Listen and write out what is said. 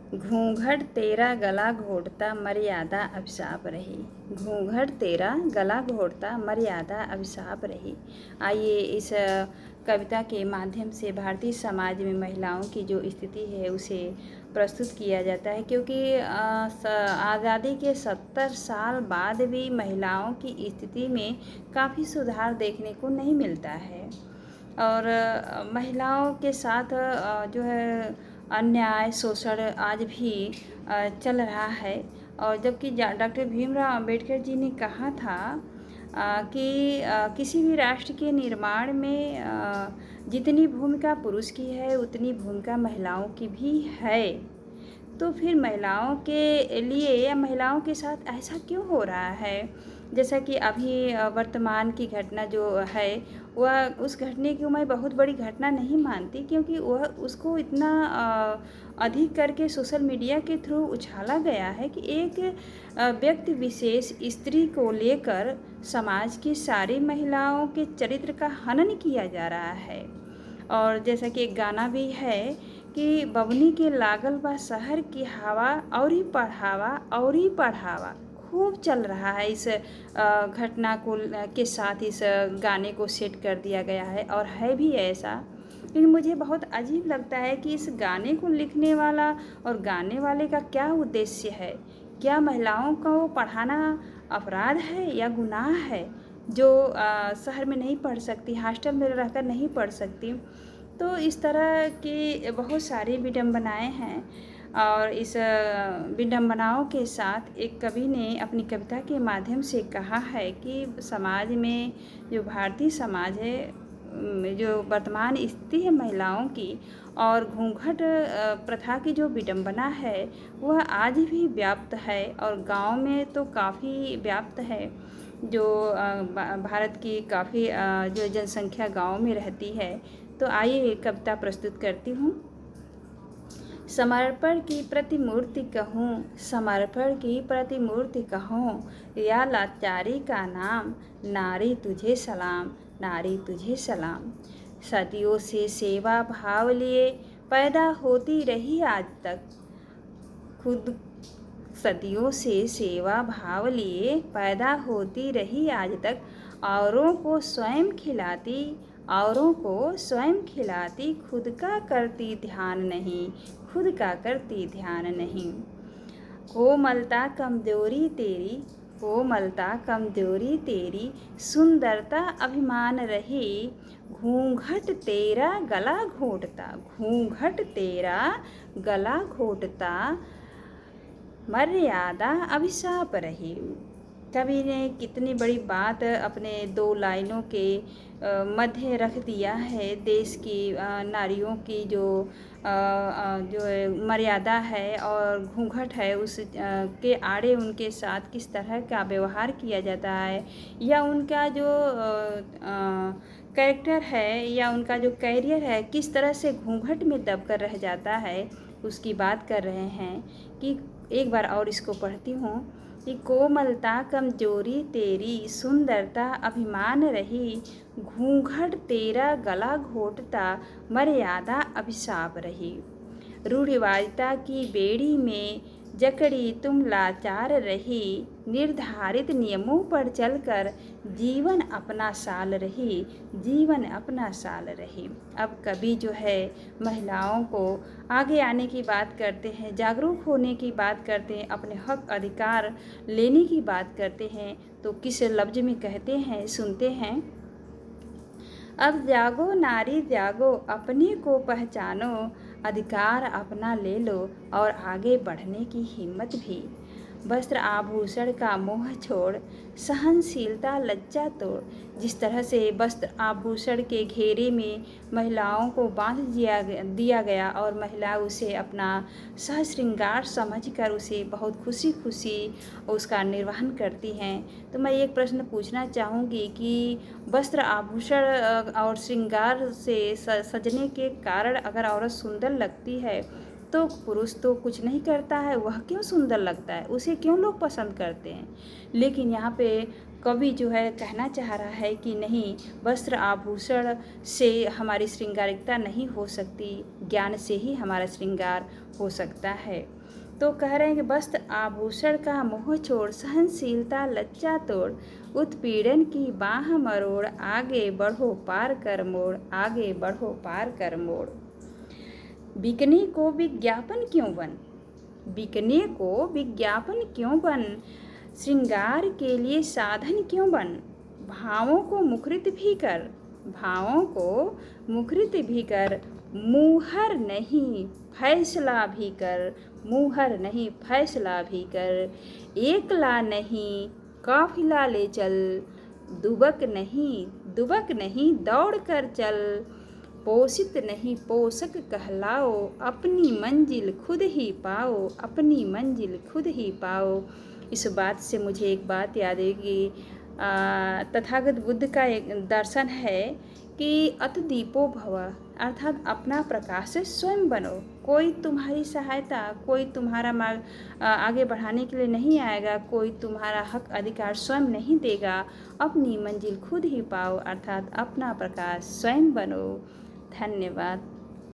घूंघट तेरा गला घोटता मर्यादा अभिशाप रही। घूंघट तेरा गला घोटता मर्यादा अभिशाप रही। आइए इस कविता के माध्यम से भारतीय समाज में महिलाओं की जो स्थिति है उसे प्रस्तुत किया जाता है, क्योंकि आज़ादी के 70 साल बाद भी महिलाओं की स्थिति में काफ़ी सुधार देखने को नहीं मिलता है। और महिलाओं के साथ जो है अन्याय शोषण आज भी चल रहा है। और जबकि डॉक्टर भीमराव अंबेडकर जी ने कहा था कि किसी भी राष्ट्र के निर्माण में जितनी भूमिका पुरुष की है उतनी भूमिका महिलाओं की भी है। तो फिर महिलाओं के लिए या महिलाओं के साथ ऐसा क्यों हो रहा है? जैसा कि अभी वर्तमान की घटना जो है वह उस घटने को मैं बहुत बड़ी घटना नहीं मानती, क्योंकि वह उसको इतना अधिक करके सोशल मीडिया के थ्रू उछाला गया है कि एक व्यक्ति विशेष स्त्री को लेकर समाज की सारी महिलाओं के चरित्र का हनन किया जा रहा है। और जैसा कि एक गाना भी है कि बबनी के लागल बा शहर की हवा औरी पढ़ावा खूब चल रहा है। इस घटना को के साथ इस गाने को सेट कर दिया गया है और है भी ऐसा। लेकिन मुझे बहुत अजीब लगता है कि इस गाने को लिखने वाला और गाने वाले का क्या उद्देश्य है? क्या महिलाओं को पढ़ाना अपराध है या गुनाह है? जो शहर में नहीं पढ़ सकती, हॉस्टल में रहकर नहीं पढ़ सकती। तो इस तरह की बहुत सारी विडंबनाएँ हैं। और इस विडंबनाओं के साथ एक कवि ने अपनी कविता के माध्यम से कहा है कि समाज में जो भारतीय समाज है, जो वर्तमान स्थिति है महिलाओं की और घूंघट प्रथा की जो विडंबना है वह आज भी व्याप्त है और गांव में तो काफ़ी व्याप्त है। जो भारत की काफ़ी जो जनसंख्या गांव में रहती है। तो आइए कविता प्रस्तुत करती हूँ। समर्पण की प्रतिमूर्ति कहूँ, समर्पण की प्रतिमूर्ति कहूँ, या लाचारी का नाम, नारी तुझे सलाम, नारी तुझे सलाम। सदियों से सेवा भाव लिए पैदा होती रही आज तक, खुद सदियों से सेवा भाव लिए पैदा होती रही आज तक, औरों को स्वयं खिलाती, औरों को स्वयं खिलाती, खुद का करती ध्यान नहीं, खुद का करती ध्यान नहीं। कोमलता कमजोरी तेरी, कोमलता कमजोरी तेरी, सुंदरता अभिमान रही, घूंघट तेरा गला घोटता, घूंघट तेरा गला घोटता मर्यादा अभिशाप रही। कवि ने कितनी बड़ी बात अपने 2 लाइनों के मध्य रख दिया है। देश की नारियों की जो मर्यादा है और घूंघट है उस के आड़े उनके साथ किस तरह का व्यवहार किया जाता है, या उनका जो कैरेक्टर है या उनका जो कैरियर है किस तरह से घूंघट में दबकर रह जाता है, उसकी बात कर रहे हैं। कि एक बार और इसको पढ़ती हूँ कि कोमलता कमजोरी तेरी, सुंदरता अभिमान रही, घूंघट तेरा गला घोटता मर्यादा अभिशाप रही। रूढ़िवादिता की बेड़ी में जकड़ी तुम लाचार रही, निर्धारित नियमों पर चलकर जीवन अपना साल रही, जीवन अपना साल रही। अब कवि जो है महिलाओं को आगे आने की बात करते हैं, जागरूक होने की बात करते हैं, अपने हक अधिकार लेने की बात करते हैं। तो किस लफ्ज़ में कहते हैं, सुनते हैं। अब जागो नारी जागो, अपने को पहचानो, अधिकार अपना ले लो और आगे बढ़ने की हिम्मत भी। वस्त्र आभूषण का मोह छोड़, सहनशीलता लज्जा तोड़। जिस तरह से वस्त्र आभूषण के घेरे में महिलाओं को बांध दिया गया और महिला उसे अपना सह श्रृंगार समझकर उसे बहुत खुशी खुशी उसका निर्वहन करती हैं। तो मैं एक प्रश्न पूछना चाहूँगी कि वस्त्र आभूषण और श्रृंगार से सजने के कारण अगर औरत सुंदर लगती है तो पुरुष तो कुछ नहीं करता है, वह क्यों सुंदर लगता है, उसे क्यों लोग पसंद करते हैं। लेकिन यहाँ पे कवि जो है कहना चाह रहा है कि नहीं, वस्त्र आभूषण से हमारी श्रृंगारिकता नहीं हो सकती, ज्ञान से ही हमारा श्रृंगार हो सकता है। तो कह रहे हैं कि वस्त्र आभूषण का मोह छोड़, सहनशीलता लज्जा तोड़, उत्पीड़न की बाह मरोड़, आगे बढ़ो पार कर मोड़, आगे बढ़ो पार कर मोड़। बिकने को विज्ञापन क्यों बन, बिकने को विज्ञापन क्यों बन, श्रृंगार के लिए साधन क्यों बन, भावों को मुखरित भी कर, भावों को मुखरित भी कर, मुहर नहीं फैसला भी कर, मुहर नहीं फैसला भी कर, एकला नहीं काफिला ले चल, दुबक नहीं दौड़ कर चल, पोषित नहीं पोषक कहलाओ, अपनी मंजिल खुद ही पाओ, अपनी मंजिल खुद ही पाओ। इस बात से मुझे एक बात याद है कि तथागत बुद्ध का एक दर्शन है कि अत दीपो भव, अर्थात अपना प्रकाश स्वयं बनो। कोई तुम्हारी सहायता, कोई तुम्हारा मार्ग आगे बढ़ाने के लिए नहीं आएगा, कोई तुम्हारा हक अधिकार स्वयं नहीं देगा। अपनी मंजिल खुद ही पाओ, अर्थात अपना प्रकाश स्वयं बनो। धन्यवाद।